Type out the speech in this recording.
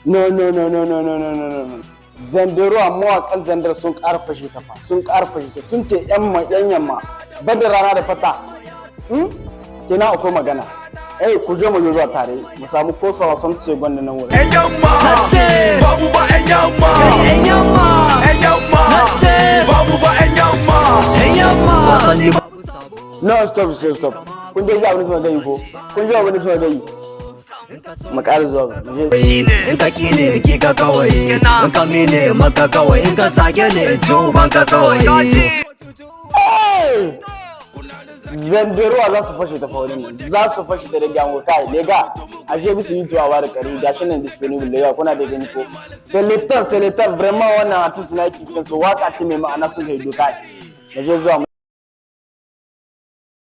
No, no, no, no, no, no, no, no, no, no. Zandaro a mawaƙan zandar sun ƙarfashe ta fa, sun ƙarfashe ta, sun ce ‘yan yamma, bada rana da fata. Kina akwai magana. Ku je mu yi zuwa tare, mu samu kosawa sun ce gwanda nan wurin. ‘Yan yamma, babu ba ‘yan yamma. ‘Yan yamma, ‘yan yamma, babu ba ‘yan yamma. ‘Yan yamma. No, stop. Kun je ji abin suna gayi ko? Kun ji abin suna gayi? Mu ƙara zuwa mu je. In ka ki ne ki ka kawai, in ka mi ne maka kawai, in ka sake ne juban ka kawai. Zandaruwa za su fashe ta faurin nan, za su fashe ta da gamo kai lega ashe bisa yi tuwa da kare gashi nan disponible lega kuna da gani ko seletan vraiment wannan artist na kifin su waka ce mai ma'ana sun haido kai da je zuwa